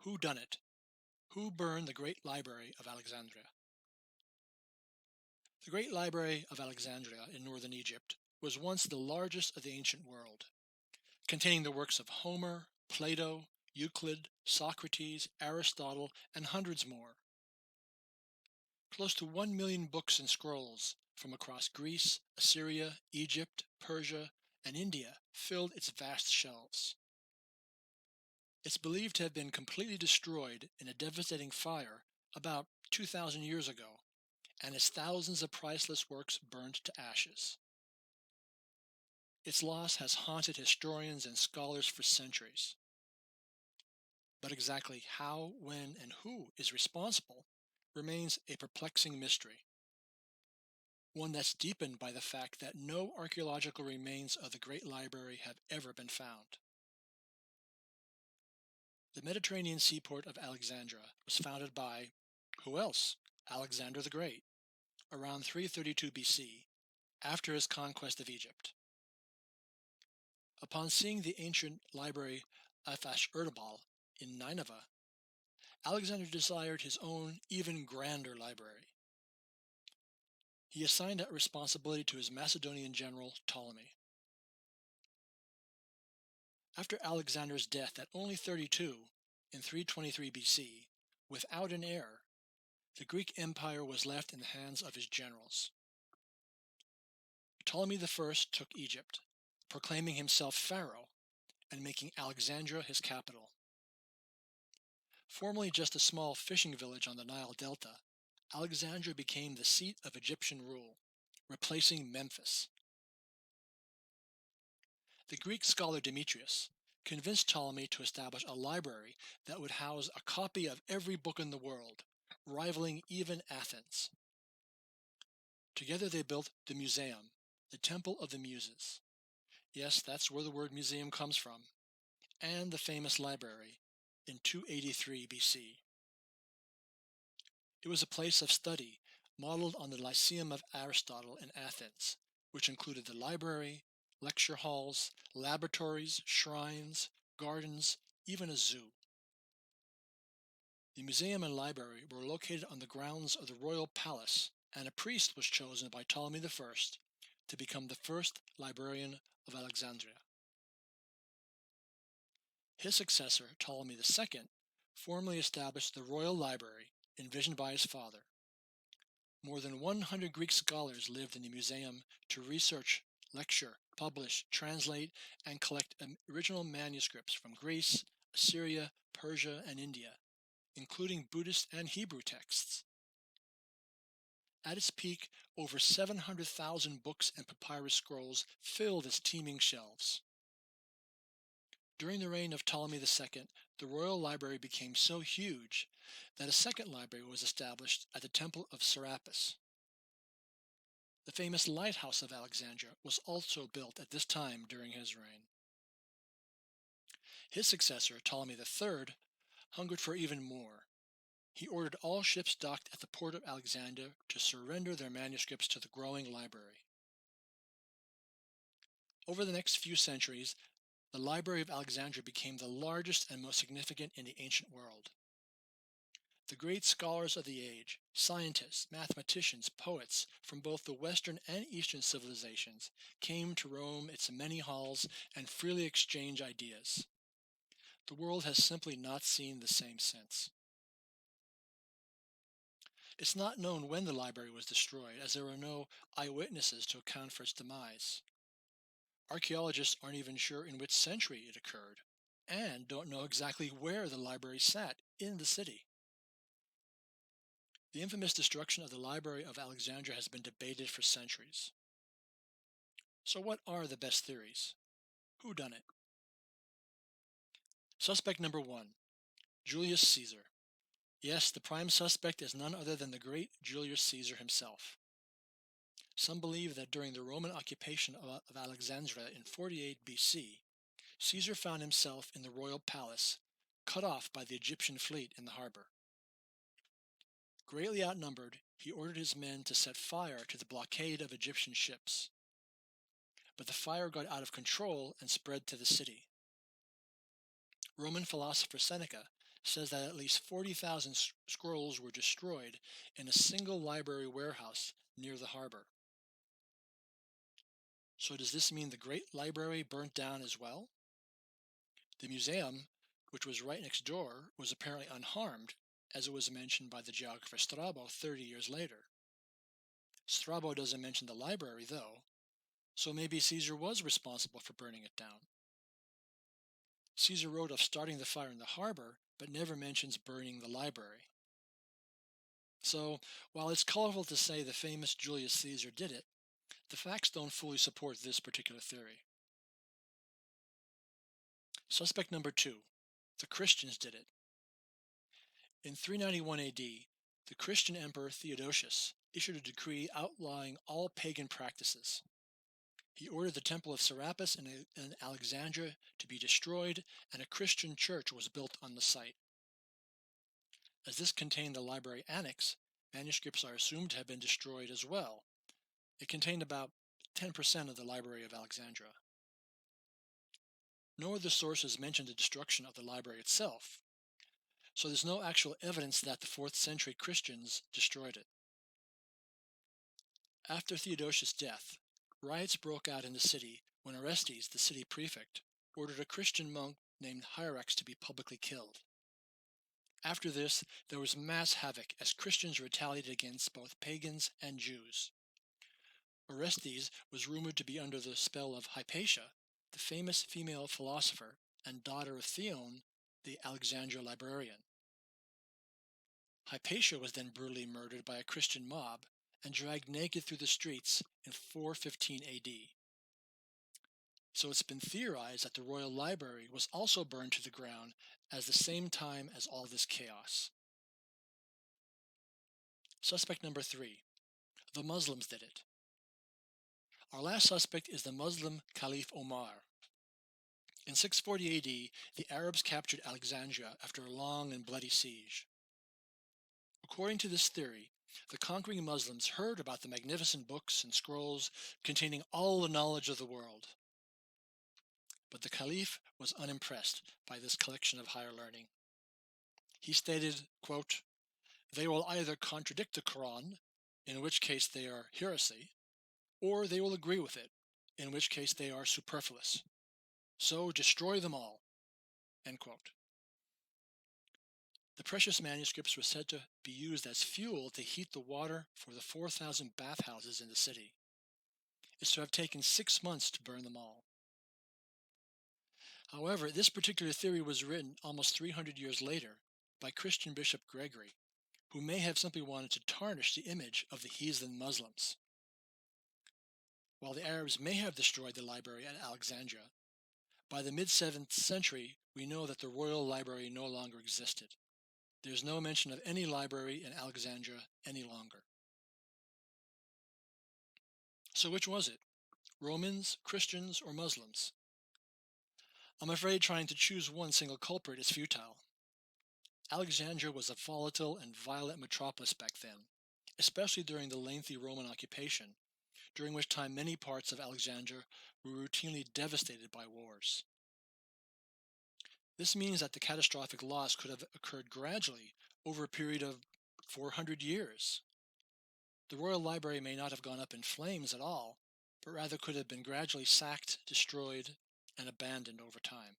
Who done it? Who burned the Great Library of Alexandria? The Great Library of Alexandria in northern Egypt was once the largest of the ancient world, containing the works of Homer, Plato, Euclid, Socrates, Aristotle, and hundreds more. Close to 1 million books and scrolls from across Greece, Assyria, Egypt, Persia, and India filled its vast shelves. It's believed to have been completely destroyed in a devastating fire about 2,000 years ago, and its thousands of priceless works burned to ashes. Its loss has haunted historians and scholars for centuries. But exactly how, when, and who is responsible remains a perplexing mystery, one that's deepened by the fact that no archaeological remains of the Great Library have ever been found. The Mediterranean seaport of Alexandria was founded by, who else? Alexander the Great, around 332 BC, after his conquest of Egypt. Upon seeing the ancient library of Ashurbanipal in Nineveh, Alexander desired his own, even grander library. He assigned that responsibility to his Macedonian general Ptolemy. After Alexander's death at only 32 in 323 BC, without an heir, the Greek Empire was left in the hands of his generals. Ptolemy I took Egypt, proclaiming himself pharaoh and making Alexandria his capital. Formerly just a small fishing village on the Nile Delta, Alexandria became the seat of Egyptian rule, replacing Memphis. The Greek scholar Demetrius convinced Ptolemy to establish a library that would house a copy of every book in the world, rivaling even Athens. Together they built the Museum, the Temple of the Muses. Yes, that's where the word museum comes from, and the famous library in 283 BC. It was a place of study modeled on the Lyceum of Aristotle in Athens, which included the library, lecture halls, laboratories, shrines, gardens, even a zoo. The museum and library were located on the grounds of the royal palace, and a priest was chosen by Ptolemy I to become the first librarian of Alexandria. His successor, Ptolemy II, formally established the royal library envisioned by his father. More than 100 Greek scholars lived in the museum to research, lecture, publish, translate, and collect original manuscripts from Greece, Assyria, Persia, and India, including Buddhist and Hebrew texts. At its peak, over 700,000 books and papyrus scrolls filled its teeming shelves. During the reign of Ptolemy II, the royal library became so huge that a second library was established at the Temple of Serapis. The famous lighthouse of Alexandria was also built at this time during his reign. His successor, Ptolemy III, hungered for even more. He ordered all ships docked at the port of Alexandria to surrender their manuscripts to the growing library. Over the next few centuries, the Library of Alexandria became the largest and most significant in the ancient world. The great scholars of the age, scientists, mathematicians, poets from both the Western and Eastern civilizations came to roam its many halls and freely exchange ideas. The world has simply not seen the same since. It's not known when the library was destroyed, as there are no eyewitnesses to account for its demise. Archaeologists aren't even sure in which century it occurred, and don't know exactly where the library sat in the city. The infamous destruction of the Library of Alexandria has been debated for centuries. So what are the best theories? Who done it? Suspect number 1, Julius Caesar. Yes, the prime suspect is none other than the great Julius Caesar himself. Some believe that during the Roman occupation of Alexandria in 48 BC, Caesar found himself in the royal palace, cut off by the Egyptian fleet in the harbor. Greatly outnumbered, he ordered his men to set fire to the blockade of Egyptian ships. But the fire got out of control and spread to the city. Roman philosopher Seneca says that at least 40,000 scrolls were destroyed in a single library warehouse near the harbor. So does this mean the Great Library burnt down as well? The museum, which was right next door, was apparently unharmed, as it was mentioned by the geographer Strabo 30 years later. Strabo doesn't mention the library, though, so maybe Caesar was responsible for burning it down. Caesar wrote of starting the fire in the harbor, but never mentions burning the library. So, while it's colorful to say the famous Julius Caesar did it, the facts don't fully support this particular theory. Suspect number 2. The Christians did it. In 391 AD, the Christian emperor Theodosius issued a decree outlawing all pagan practices. He ordered the temple of Serapis in Alexandria to be destroyed, and a Christian church was built on the site. As this contained the library annex, manuscripts are assumed to have been destroyed as well. It contained about 10% of the Library of Alexandria. No other sources mention the destruction of the library itself, so there's no actual evidence that the 4th century Christians destroyed it. After Theodosius' death, riots broke out in the city when Orestes, the city prefect, ordered a Christian monk named Hierax to be publicly killed. After this, there was mass havoc as Christians retaliated against both pagans and Jews. Orestes was rumored to be under the spell of Hypatia, the famous female philosopher and daughter of Theon, the Alexandria librarian. Hypatia was then brutally murdered by a Christian mob and dragged naked through the streets in 415 AD. So it's been theorized that the royal library was also burned to the ground at the same time as all this chaos. Suspect number 3. The Muslims did it. Our last suspect is the Muslim Caliph Omar. In 640 AD, the Arabs captured Alexandria after a long and bloody siege. According to this theory, the conquering Muslims heard about the magnificent books and scrolls containing all the knowledge of the world. But the Caliph was unimpressed by this collection of higher learning. He stated, quote, "They will either contradict the Quran, in which case they are heresy, or they will agree with it, in which case they are superfluous. So destroy them all." End quote. The precious manuscripts were said to be used as fuel to heat the water for the 4,000 bathhouses in the city. It's to have taken 6 months to burn them all. However, this particular theory was written almost 300 years later by Christian Bishop Gregory, who may have simply wanted to tarnish the image of the heathen Muslims. While the Arabs may have destroyed the library at Alexandria, by the mid-7th century we know that the royal library no longer existed. There is no mention of any library in Alexandria any longer. So which was it? Romans, Christians, or Muslims? I'm afraid trying to choose one single culprit is futile. Alexandria was a volatile and violent metropolis back then, especially during the lengthy Roman occupation, during which time many parts of Alexandria were routinely devastated by wars. This means that the catastrophic loss could have occurred gradually over a period of 400 years. The royal library may not have gone up in flames at all, but rather could have been gradually sacked, destroyed, and abandoned over time.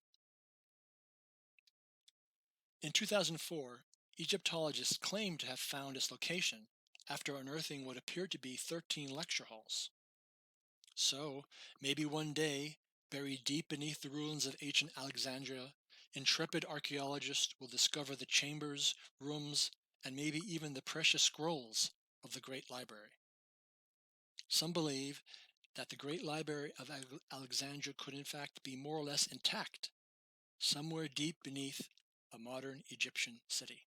In 2004, Egyptologists claimed to have found its location after unearthing what appeared to be 13 lecture halls. So, maybe one day, buried deep beneath the ruins of ancient Alexandria, intrepid archaeologists will discover the chambers, rooms, and maybe even the precious scrolls of the Great Library. Some believe that the Great Library of Alexandria could in fact be more or less intact, somewhere deep beneath a modern Egyptian city.